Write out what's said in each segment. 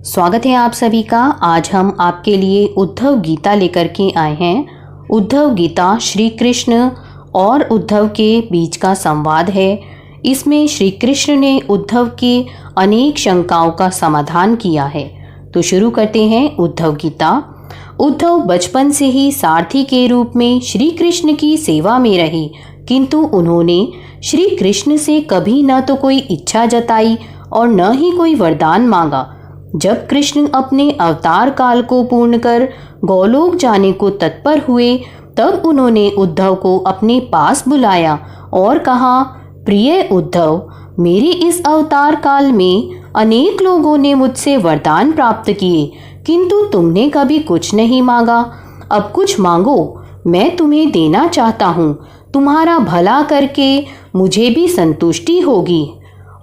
स्वागत है आप सभी का। आज हम आपके लिए उद्धव गीता लेकर के आए हैं। उद्धव गीता श्री कृष्ण और उद्धव के बीच का संवाद है। इसमें श्री कृष्ण ने उद्धव के अनेक शंकाओं का समाधान किया है। तो शुरू करते हैं उद्धव गीता। उद्धव बचपन से ही सारथी के रूप में श्री कृष्ण की सेवा में रहे, किंतु उन्होंने श्री कृष्ण से कभी न तो कोई इच्छा जताई और न ही कोई वरदान मांगा। जब कृष्ण अपने अवतार काल को पूर्ण कर गोलोक जाने को तत्पर हुए, तब उन्होंने उद्धव को अपने पास बुलाया और कहा, प्रिय उद्धव, मेरे इस अवतार काल में अनेक लोगों ने मुझसे वरदान प्राप्त किए, किंतु तुमने कभी कुछ नहीं मांगा। अब कुछ मांगो, मैं तुम्हें देना चाहता हूँ। तुम्हारा भला करके मुझे भी संतुष्टि होगी।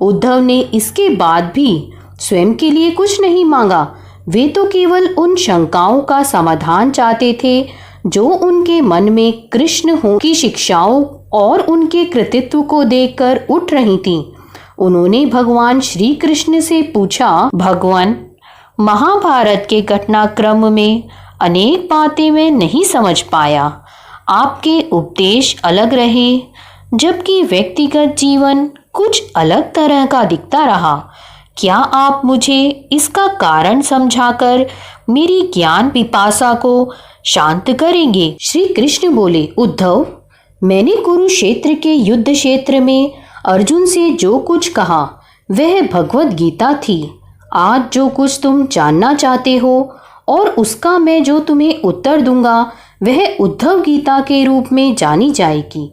उद्धव ने इसके बाद भी स्वयं के लिए कुछ नहीं मांगा। वे तो केवल उन शंकाओं का समाधान चाहते थे जो उनके मन में कृष्ण की शिक्षाओं और उनके कृतित्व को देखकर उठ रही थीं। उन्होंने भगवान श्री कृष्ण से पूछा, भगवान, महाभारत के घटनाक्रम में अनेक बातें मैं नहीं समझ पाया। आपके उपदेश अलग रहे, जबकि व्यक्तिगत जीवन कुछ अलग तरह का दिखता रहा। क्या आप मुझे इसका कारण समझाकर मेरी ज्ञान पिपासा को शांत करेंगे? श्री कृष्ण बोले, उद्धव, मैंने कुरुक्षेत्र के युद्ध क्षेत्र में अर्जुन से जो कुछ कहा वह भगवत गीता थी। आज जो कुछ तुम जानना चाहते हो और उसका मैं जो तुम्हें उत्तर दूंगा वह उद्धव गीता के रूप में जानी जाएगी।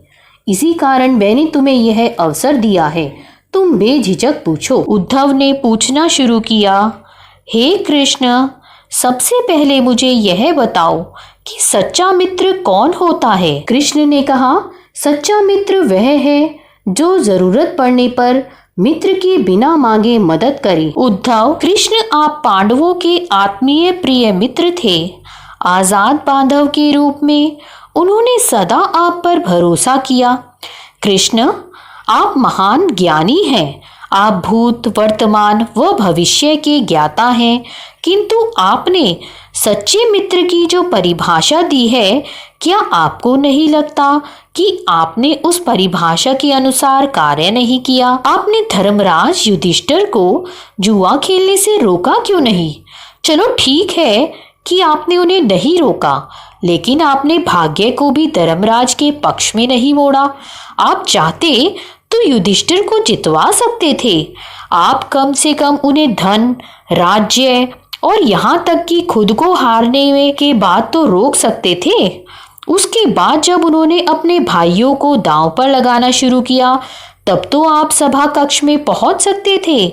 इसी कारण मैंने तुम्हें यह अवसर दिया है। तुम बेझिझक पूछो। उद्धव ने पूछना शुरू किया, हे कृष्ण, सबसे पहले मुझे यह बताओ कि सच्चा मित्र कौन होता है? कृष्ण ने कहा, सच्चा मित्र वह है जो जरूरत पड़ने पर मित्र की बिना मांगे मदद करे। उद्धव, कृष्ण आप पांडवों के आत्मीय प्रिय मित्र थे। आजाद बांधव के रूप में उन्होंने सदा आप पर भरोसा किया। कृष्ण, आप महान ज्ञानी हैं। आप भूत, वर्तमान व भविष्य के ज्ञाता हैं, किंतु आपने सच्चे मित्र की जो परिभाषा दी है, क्या आपको नहीं लगता कि आपने उस परिभाषा के अनुसार कार्य नहीं किया? आपने धर्मराज युधिष्ठिर को जुआ खेलने से रोका क्यों नहीं? चलो ठीक है कि आपने उन्हें नहीं रोका, लेकिन आपने भाग्य को भी धर्मराज के पक्ष में नहीं मोड़ा। आप चाहते तो युधिष्ठिर को जितवा सकते थे। आप कम से कम उन्हें धन, राज्य और यहाँ तक कि खुद को हारने में के बाद तो रोक सकते थे। उसके बाद जब उन्होंने अपने भाइयों को दांव पर लगाना शुरू किया, तब तो आप सभा कक्ष में पहुंच सकते थे।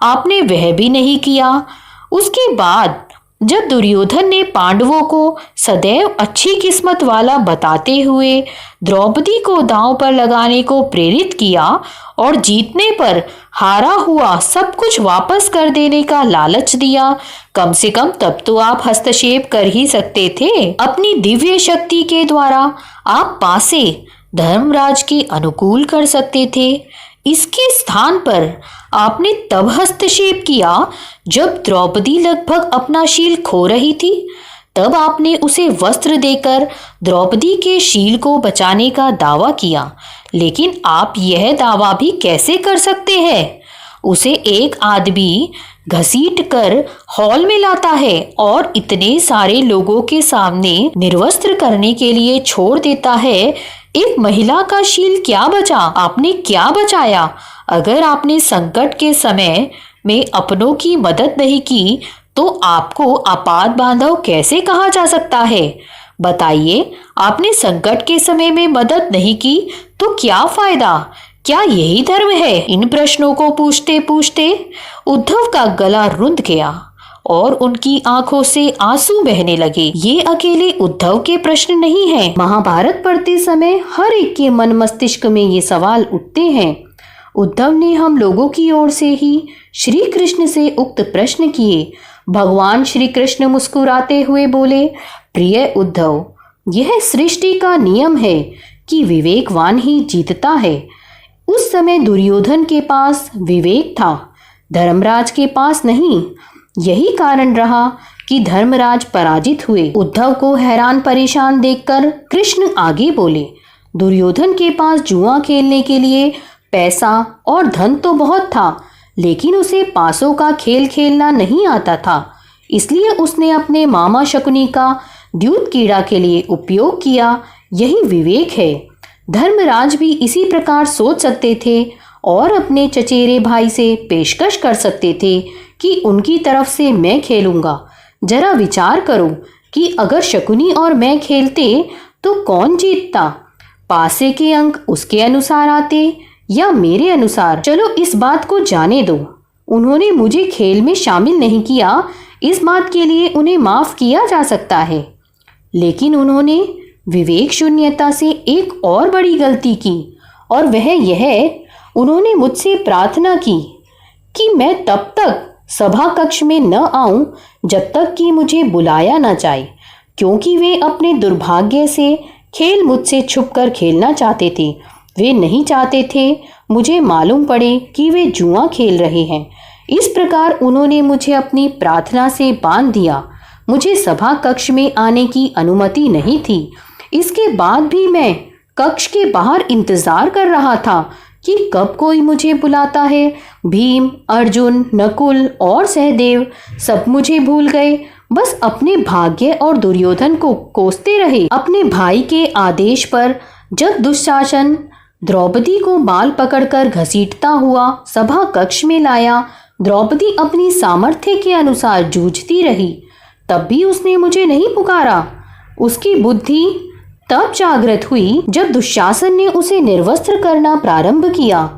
आपने वह भी नहीं किया। उसके बाद जब दुर्योधन ने पांडवों को सदैव अच्छी किस्मत वाला बताते हुए द्रौपदी को दांव पर लगाने को प्रेरित किया और जीतने पर हारा हुआ सब कुछ वापस कर देने का लालच दिया, कम से कम तब तो आप हस्तक्षेप कर ही सकते थे। अपनी दिव्य शक्ति के द्वारा आप पासे धर्मराज के अनुकूल कर सकते थे। इसके स्थान पर आपने तब हस्तक्षेप किया जब द्रौपदी लगभग अपना शील खो रही थी। तब आपने उसे वस्त्र देकर द्रौपदी के शील को बचाने का दावा किया। लेकिन आप यह दावा भी कैसे कर सकते हैं? उसे एक आदमी घसीट कर हॉल में लाता है और इतने सारे लोगों के सामने निर्वस्त्र करने के लिए छोड़ देता है। एक महिला का शील क्या बचा? आपने क्या बचाया? अगर आपने संकट के समय में अपनों की मदद नहीं की, तो आपको आपात बांधव कैसे कहा जा सकता है? बताइए, आपने संकट के समय में मदद नहीं की तो क्या फायदा? क्या यही धर्म है? इन प्रश्नों को पूछते पूछते उद्धव का गला रुंध गया और उनकी आंखों से आंसू बहने लगे। ये अकेले उद्धव के प्रश्न नहीं हैं। महाभारत पढ़ते समय हर एक के मन मस्तिष्क में ये सवाल उठते हैं। उद्धव ने हम लोगों की ओर से ही श्री कृष्ण से उक्त प्रश्न किए। भगवान श्री कृष्ण मुस्कुराते हुए बोले, प्रिय उद्धव, यह सृष्टि का नियम है कि विवेकवान ही जीतता है। उस समय दुर्योधन के पास विवेक था, धर्मराज के पास नहीं। यही कारण रहा कि धर्मराज पराजित हुए। उद्धव को हैरान परेशान देखकर कृष्ण आगे बोले, दुर्योधन के पास जुआ खेलने के लिए पैसा और धन तो बहुत था, लेकिन उसे पासों का खेल खेलना नहीं आता था। इसलिए उसने अपने मामा शकुनी का द्यूत कीड़ा के लिए उपयोग किया। यही विवेक है। धर्मराज भी इसी प्रकार सोच सकते थे और अपने चचेरे भाई से पेशकश कर सकते थे कि उनकी तरफ से मैं खेलूंगा। जरा विचार करो कि अगर शकुनी और मैं खेलते तो कौन जीतता? पासे के अंक उसके अनुसार आते या मेरे अनुसार? चलो इस बात को जाने दो। उन्होंने मुझे खेल में शामिल नहीं किया, इस बात के लिए उन्हें माफ किया जा सकता है। लेकिन उन्होंने विवेक शून्यता से एक और बड़ी गलती की, और वह यह, उन्होंने मुझसे प्रार्थना की कि मैं तब तक सभा कक्ष में न आऊं जब तक कि मुझे बुलाया न जाए, क्योंकि वे अपने दुर्भाग्य से खेल मुझसे छुपकर खेलना चाहते थे। वे नहीं चाहते थे मुझे मालूम पड़े कि वे जुआ खेल रहे हैं। इस प्रकार उन्होंने मुझे अपनी प्रार्थना से बांध दिया। मुझे सभा कक्ष में आने की अनुमति नहीं थी। इसके बाद भी मैं कक्ष के बाहर इंतजार कर रहा था कि कब कोई मुझे बुलाता है। भीम, अर्जुन, नकुल और सहदेव सब मुझे भूल गए, बस अपने भाग्य और दुर्योधन को कोसते रहे। अपने भाई के आदेश पर जब दुशासन द्रौपदी को बाल पकड़कर घसीटता हुआ सभा कक्ष में लाया, द्रौपदी अपनी सामर्थ्य के अनुसार जूझती रही, तब भी उसने मुझे नहीं पुकारा। उसकी बुद्धि तब जागृत हुई जब दुशासन ने उसे निर्वस्त्र करना प्रारंभ किया।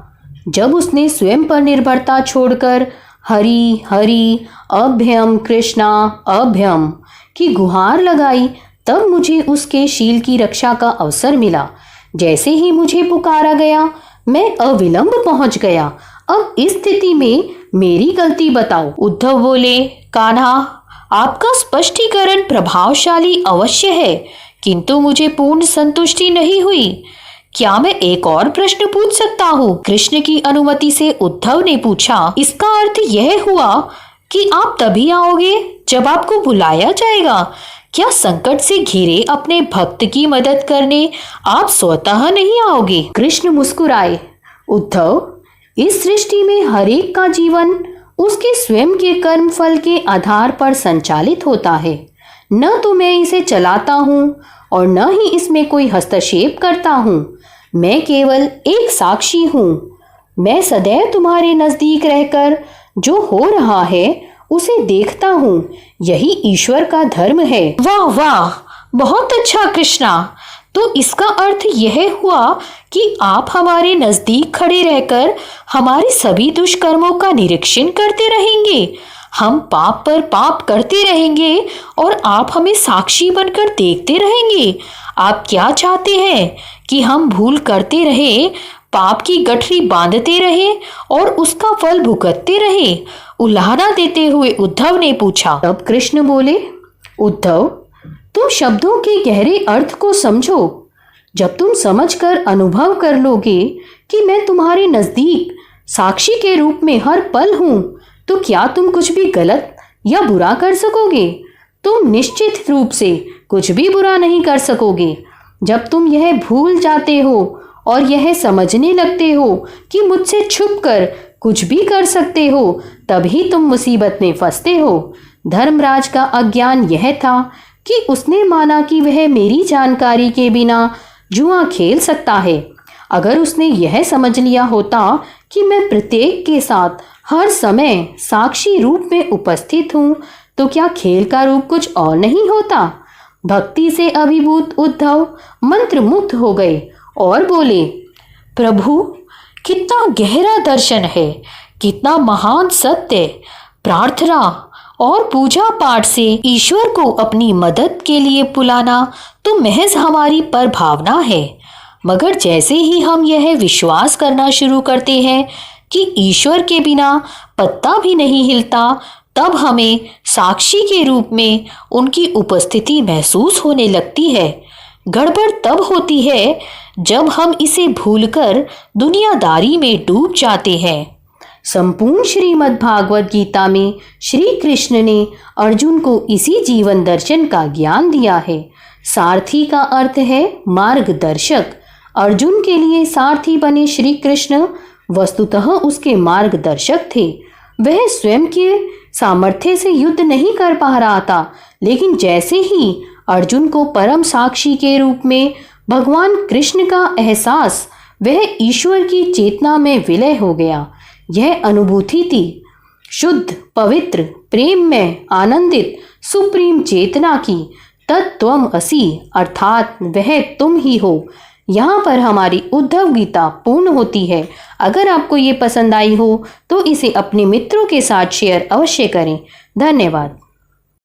जब उसने स्वयं पर निर्भरता छोड़कर हरि हरि अभ्यम कृष्णा अभ्यम की गुहार लगाई, तब मुझे उसके शील की रक्षा का अवसर मिला। जैसे ही मुझे पुकारा गया, मैं अविलंब पहुंच गया। अब इस स्थिति में मेरी गलती बताओ। उद्धव बोले, कान्हा, आपका स्पष्टीकरण प्रभावशाली अवश्य है, किंतु मुझे पूर्ण संतुष्टि नहीं हुई। क्या मैं एक और प्रश्न पूछ सकता हूँ? कृष्ण की अनुमति से उद्धव ने पूछा। इसका अर्थ यह हुआ कि आप तभी आओगे जब आपको बुलाया जाएगा। क्या संकट से घिरे अपने भक्त की मदद करने आप स्वतः नहीं आओगे? कृष्ण मुस्कुराए। उद्धव, इस सृष्टि में हर एक का जीवन उसके स्वयं के कर्म फल के आधार पर संचालित होता है। न तो मैं इसे चलाता हूँ और न ही इसमें कोई हस्तक्षेप करता हूँ। मैं केवल एक साक्षी हूँ। मैं सदैव तुम्हारे नजदीक रहकर जो हो रहा है उसे देखता हूँ। यही ईश्वर का धर्म है। वाह वाह, बहुत अच्छा कृष्णा। तो इसका अर्थ यह हुआ कि आप हमारे नजदीक खड़े रहकर हमारे सभी दुष्कर्मों का निरीक्षण करते रहेंगे। हम पाप पर पाप करते रहेंगे और आप हमें साक्षी बनकर देखते रहेंगे। आप क्या चाहते हैं कि हम भूल करते रहे, पाप की गठरी बांधते रहे और उसका फल भुगतते रहे? उल्हाना देते हुए उद्धव ने पूछा। तब कृष्ण बोले, उद्धव, तुम शब्दों के गहरे अर्थ को समझो। जब तुम समझकर अनुभव कर लोगे कि मैं तुम्हारे नजदीक साक्षी के रूप में हर पल हूं, तो क्या तुम कुछ भी गलत या बुरा कर सकोगे? तुम निश्चित रूप से कुछ भी बुरा नहीं कर सकोगे। जब तुम यह भूल जाते हो और यह समझने लगते हो कि मुझसे छुपकर कुछ भी कर सकते हो, तभी तुम मुसीबत में फंसते हो। धर्मराज का अज्ञान यह था कि उसने माना कि वह मेरी जानकारी के बिना जुआ खेल सकता है। अगर उसने यह समझ लिया होता कि मैं प्रत्येक के साथ हर समय साक्षी रूप में उपस्थित हूँ, तो क्या खेल का रूप कुछ और नहीं होता? भक्ति से अभिभूत उद्धव मंत्रमुग्ध हो गए और बोले, प्रभु, कितना गहरा दर्शन है, कितना महान सत्य। प्रार्थना और पूजा पाठ से ईश्वर को अपनी मदद के लिए बुलाना तो महज हमारी परभावना है, मगर जैसे ही हम यह विश्वास करना शुरू करते हैं कि ईश्वर के बिना पत्ता भी नहीं हिलता, तब हमें साक्षी के रूप में उनकी उपस्थिति महसूस होने लगती है। गड़बड़ तब होती है जब हम इसे भूलकर दुनियादारी में डूब जाते हैं। संपूर्ण श्रीमद् भागवत गीता में श्री कृष्ण ने अर्जुन को इसी जीवन दर्शन का ज्ञान दिया है। सारथी का अर्थ है मार्गदर्शक। अर्जुन के लिए सारथी बने श्री कृष्ण वस्तुतः उसके मार्गदर्शक थे। वह स्वयं के सामर्थ्य से युद्ध नहीं कर पा रहा था, लेकिन जैसे ही अर्जुन को परम साक्षी के रूप में भगवान कृष्ण का एहसास, वह ईश्वर की चेतना में विलय हो गया। यह अनुभूति थी शुद्ध, पवित्र, प्रेम में आनंदित सुप्रीम चेतना की। तत्त्वम असि अर्थात वह तुम ही हो। यहाँ पर हमारी उद्धव गीता पूर्ण होती है। अगर आपको ये पसंद आई हो तो इसे अपने मित्रों के साथ शेयर अवश्य करें। धन्यवाद।